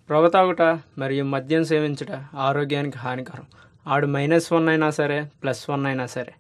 పొగ తాగుట మరియు మద్యం సేవించుట ఆరోగ్యానికి హానికరం. ఆడు -1 అయినా సరే, +1 అయినా సరే.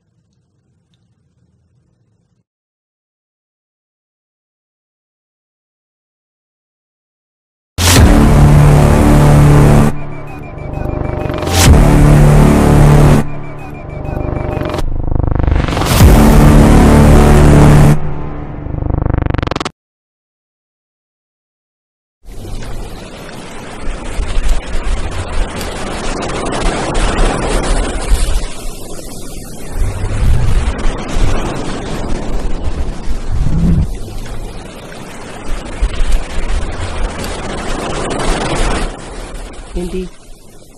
ఏంటి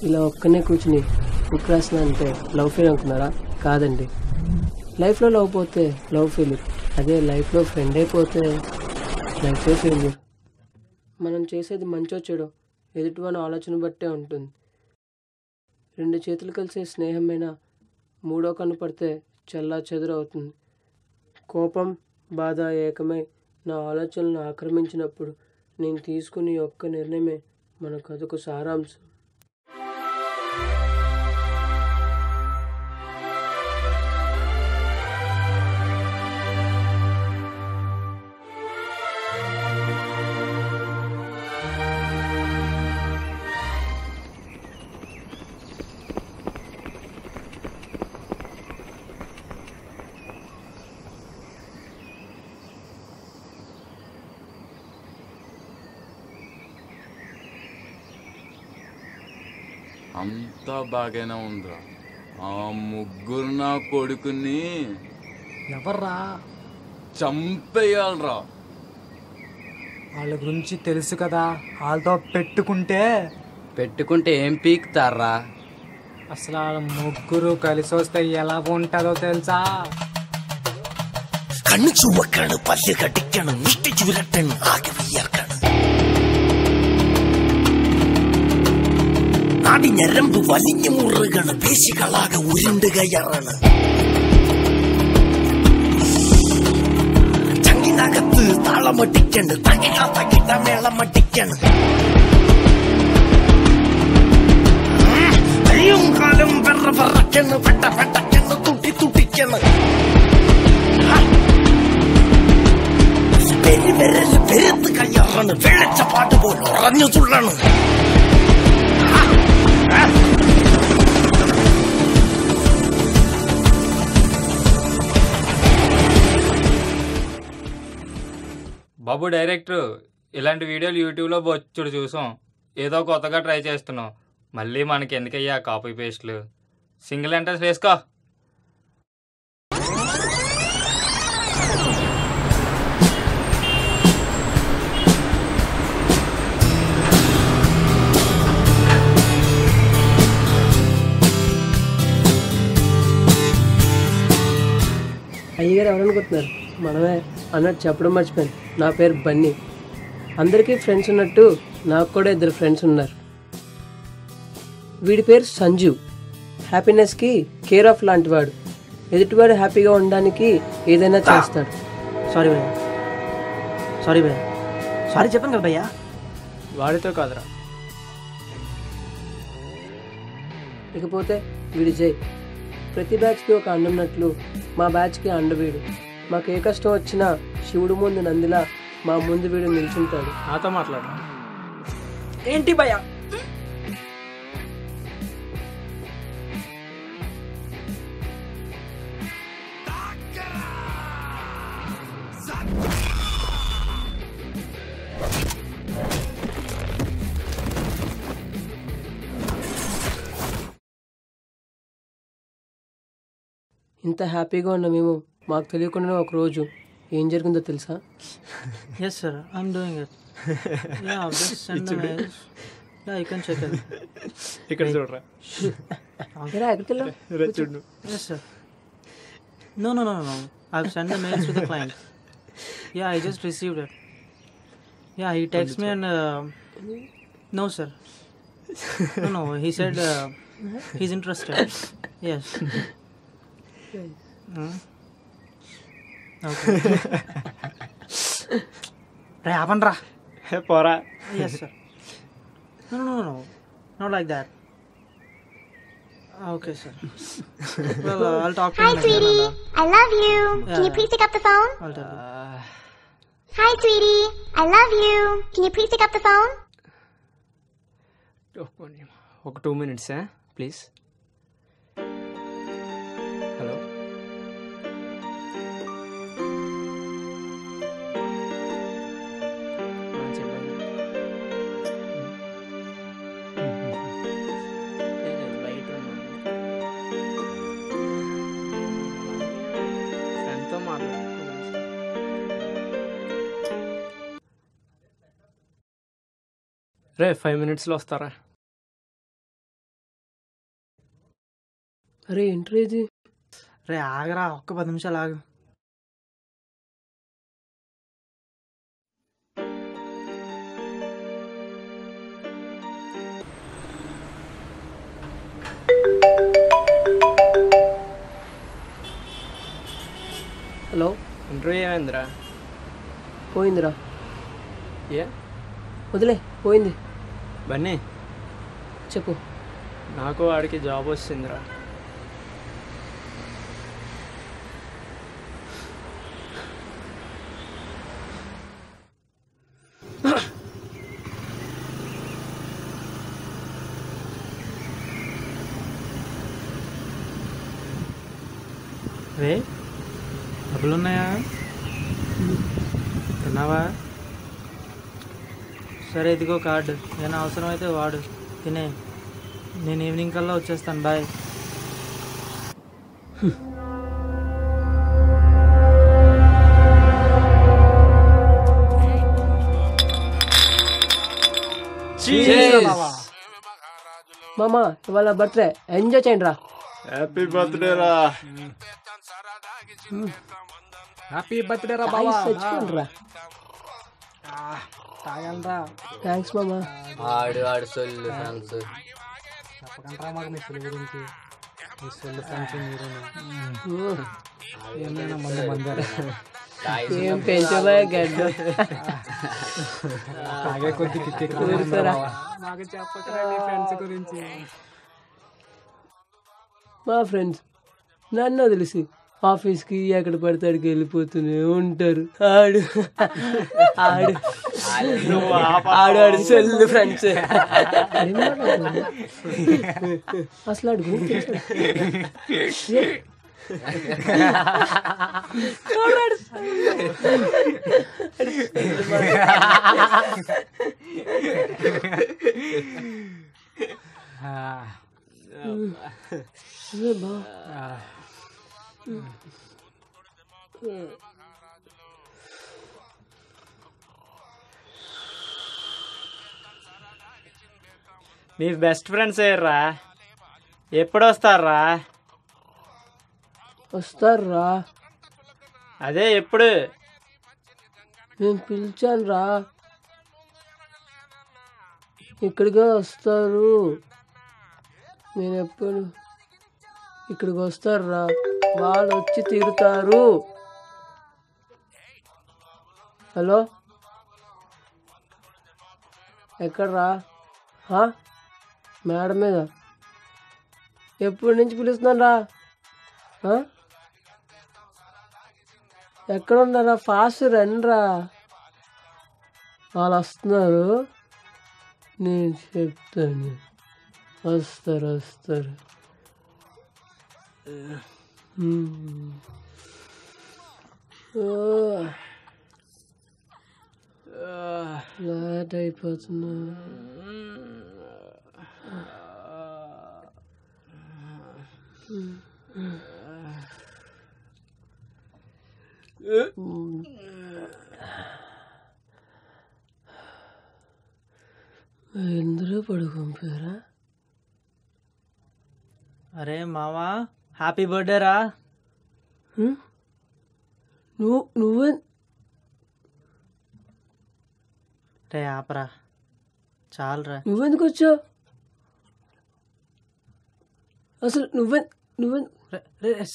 ఇలా ఒక్కనే కూర్చుని బుక్ రాసిన అంటే లవ్ ఫెయిల్ అనుకున్నారా? కాదండి. లైఫ్లో లవ్ పోతే లవ్ ఫెయిల్యూర్, అదే లైఫ్లో ఫ్రెండ్ అయిపోతే లైఫే ఫెయిల్యూర్. మనం చేసేది మంచో చెడో ఎదుటివాని ఆలోచన బట్టే ఉంటుంది. 2 చేతులు కలిసే స్నేహమైన మూడో కన్ను పడితే చల్లా చెదురవుతుంది. కోపం, బాధ ఏకమై నా ఆలోచనలను ఆక్రమించినప్పుడు నేను తీసుకునే ఒక్క నిర్ణయమే మన కథకు సారాంశం. అంతా బాగానే ఉందిరా. ఆ ముగ్గురు నా కొడుకుని ఎవర్రా? చంపేయాలరా. వాళ్ళ గురించి తెలుసు కదా, వాళ్ళతో పెట్టుకుంటే ఏం పీకుతారా? అసలు వాళ్ళ ముగ్గురు కలిసి వస్తే ఎలా ఉంటుందో తెలుసా? കണ്ണു ചുവക്കാണ്, പല്ല് കടിക്കണം, മുഷ്ടി ചുരട്ടണ്, ആകെ വിയർക്കണം. നാടി ഞരമ്പ് വലിഞ്ഞു മുറുകണ്, പേശികളാകെ ഉരുണ്ടുകയറാണ്. ചങ്ങിനകത്ത് താളമടിക്കണ്, തകിട മേളമടിക്കണ്. കയ്യും കാലും വിറവിറക്കണ്, പെട്ടക്കണ്, തുട്ടിക്കണ്. പെരുവിരല് പെരുത്ത് കയ്യാറാണ്, വെള്ളച്ച പാട്ട് പോലെ ഉറഞ്ഞു തുള്ളണ്. బాబు డైరెక్టర్, ఇలాంటి వీడియోలు యూట్యూబ్లో బొచ్చుడు చూసాం. ఏదో కొత్తగా ట్రై చేస్తున్నాం. మళ్ళీ మనకి ఎందుకయ్యా కాపీ పేస్ట్లు? సింగిల్ ఎంట్రెన్స్ వేసుకో. అయ్యగారు ఎవరనుకుంటున్నారు? మనమే అన్నట్టు చెప్పడం మర్చిపోయాను. నా పేరు బన్నీ. అందరికీ ఫ్రెండ్స్ ఉన్నట్టు నాకు కూడా 2 ఫ్రెండ్స్ ఉన్నారు. వీడి పేరు సంజు. హ్యాపీనెస్కి కేర్ ఆఫ్ లాంటి వాడు. ఎదుటివాడు హ్యాపీగా ఉండడానికి ఏదైనా చేస్తాడు. సారీ భయ్యా సారీ చెప్పాను కదా భయ్యా. వాడితో కాదురా. ఇకపోతే వీడి జై. ప్రతి బ్యాచ్కి ఒక అండ ఉన్నట్లు మా బ్యాచ్కి అండ వీడు. మాకు ఏ కష్టం వచ్చినా శివుడు ముందు నందిలా మా ముందు వీడు నిల్చుంటాడు. నాతో మాట్లాడు. ఏంటి భయ్యా? ఇంత హ్యాపీగా ఉన్న మేము మాకు తెలియకుండా ఒక రోజు ఏం జరిగిందో తెలుసా? Yes sir, I'm doing it. Yeah, just send the mails. Yeah, you can check it. ఇక్కడ చూడరా. చూడు. Yes sir. No. I've sent the mails to the client. Yeah, I just received it. Yeah, he texted me and no sir. No, he said he's interested. Yes. Okay. రే అవండ్రా. పోరా. Yes sir. No. Not like that. Okay, sir. Well, I'll talk to Hi, him again sweetie. and, I love you. Yeah, Can you yeah. please pick up the phone? I'll tell you. Hi, sweetie. I love you. Can you please pick up the phone? ఒక 2 minutes please. Hello, చెప్పండి. బయట ఫ్రెండ్తో మాట్లాడుతున్నాను. రే 5 minutesలో వస్తారా? అరే entry ఇది? రే ఆగరా, ఒక్క 10 నిమిషాలు ఆగు. హలో, ఇంటర్వ్యూ ఏమైందిరా? పోయిందిరా. ఏ వదిలే, పోయింది. బన్నీ చెప్పు. నాకు వాడికి జాబ్ వచ్చిందిరా. రే డబ్బులు ఉన్నాయా? తిన్నావా? సరే ఇదిగో కార్డు, ఏమైనా అవసరం అయితే వాడు, తినే. నేను ఈవినింగ్ కల్లా వచ్చేస్తాను. బాయ్. మామా ఇవాళ బర్త్డే, ఎంజాయ్ చేయండి రా. హ్యాపీ బర్త్డే రా. హ్యాపీ బర్త్డే రా బావా. చచ్చిపోండి రా. తాగండ్రా. థ్యాంక్స్ మామా. ఆడు సొల్లు ఫ్రెండ్స్. చెప్పకండ్రా మాకు మీ సొల్లు గురించి. మీ సొల్లు ఫ్రెండ్స్ మీరు ఏమైనా మందు మందారా? ఏం పెంచబోయే గడ్డ. తాగే కొద్ది ఊరుకోరా. మాకు చెప్పకరా మీ ఫ్రెండ్స్ గురించి. మా ఫ్రెండ్స్ నన్ను వదిలేసి ఆఫీస్కి ఎక్కడ పడితే అడికి వెళ్ళిపోతూనే ఉంటారు. ఆడు ఆడు ఆడు ఆడు సెల్ ఫ్రెండ్స్. అసలు అడుగు మీ బెస్ట్ ఫ్రెండ్స్ ఏర్రా, ఎప్పుడు వస్తారా? వస్తారా? అదే ఎప్పుడు? నేను పిలిచాను రా. ఇక్కడికే వస్తారు. నేను ఎప్పుడు ఇక్కడికి వస్తారా? వాళ్ళు వచ్చి తీరుతారు. హలో, ఎక్కడ్రా? మేడం మీద. ఎప్పటి నుంచి పిలుస్తున్నాను రా. ఎక్కడ ఉన్నారా? ఫాస్ట్ రండిరా. వాళ్ళు వస్తున్నారు. నేను చెప్తాను. వస్తారు. లేట్ అయిపోతున్నా. ఎందులో పడుకుంటారా? అరే మావా, హ్యాపీ బర్త్డే రా. నువ్వే రే ఆపరా, చాలరా. నువ్వెందుకు వచ్చావు అసలు?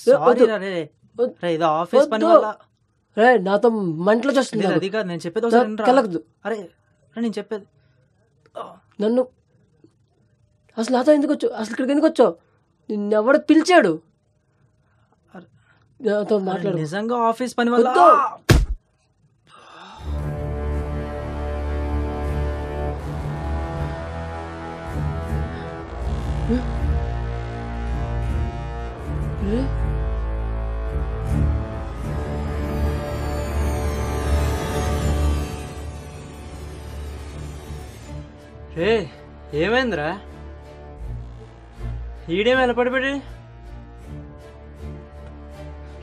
సారీ రా. రే ఇది ఆఫీస్ పని వల్ల. రే నాతో మంటలో చేస్తుంది. అది కాదు నేను చెప్పేది ఒకసారి వినరా. కలగదు. అరే నేను చెప్పేది. నన్ను అసలు నాతో ఎందుకు వచ్చావు? అసలు ఇక్కడికి ఎందుకు వచ్చావు? నిన్నెవడ పిలిచాడు? నాతో మాట్లాడు. నిజంగా ఆఫీస్ పని వల్ల రే ఏమైందిరా? ఈడేం వెళ్ళపడిపెట్టి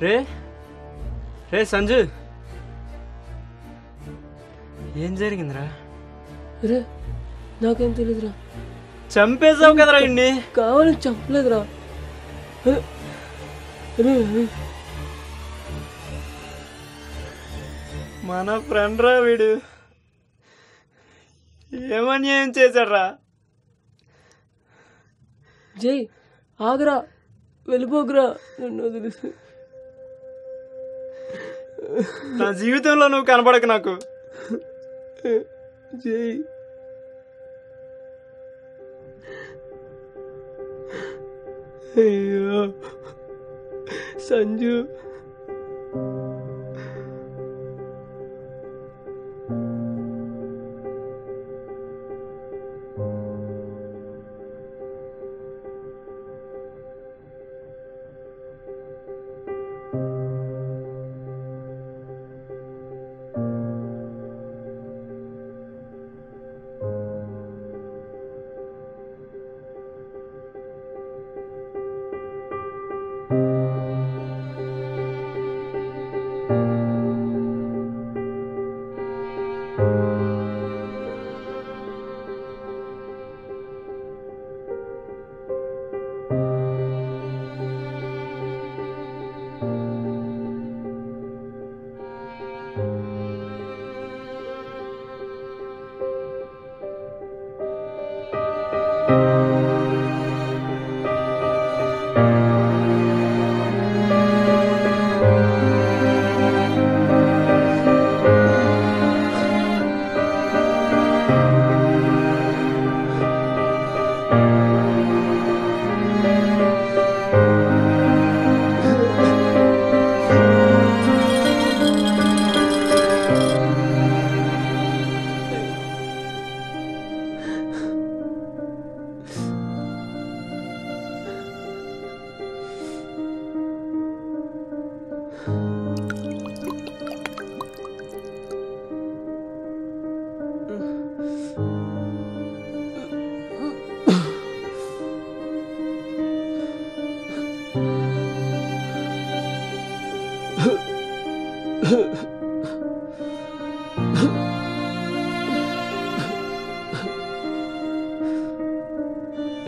రే రే సంజు, ఏం జరిగిందిరా? రే నాకేం తెలీదురా. చంపేసావు కదరా ఇండి. కావాలని చంపలేదురా. మన ఫ్రెండ్ రా వీడు. ఏమన్యాయం చేశాడ్రా? జై ఆగరా, వెళ్ళిపోకురా, నన్ను వదిలేసి. నా జీవితంలో నువ్వు కనపడకు నాకు. జై అయ్యో సంజు.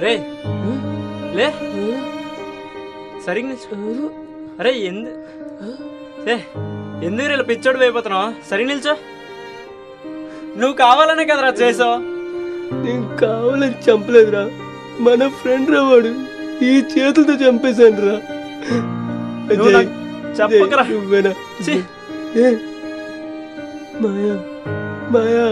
రే లే సరిగ్గా నిల్చో. అరే ఎందుకు రేపు పిచ్చోడు అయిపోతున్నావు? సరిగ్గా నిల్చో. నువ్వు కావాలనే కదరా చేసావు. నేను కావాలని చంపలేదురా, మన ఫ్రెండ్ రా వాడు. ఈ చేతులతో చంపేశాను రా. చెప్పకరా. మాయా మాయా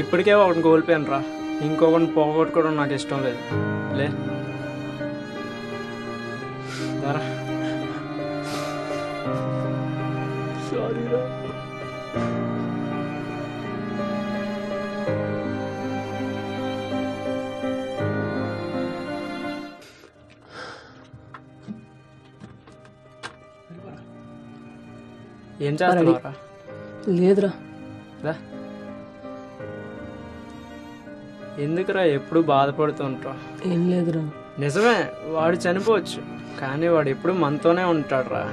ఇప్పటికే ఒకటి కోల్పోయాను రా, ఇంకొకటి పోగొట్టుకోవడం నాకు ఇష్టం లేదు. లే దారా. సారీ రా. ఏం చేస్తున్నావురా? లేదురా. ఎందుకురా ఎప్పుడు బాధపడుతుంటా? ఏం లేదురా. నిజమే, వాడు చనిపోవచ్చు, కానీ వాడు ఎప్పుడు మనతోనే ఉంటాడు రా.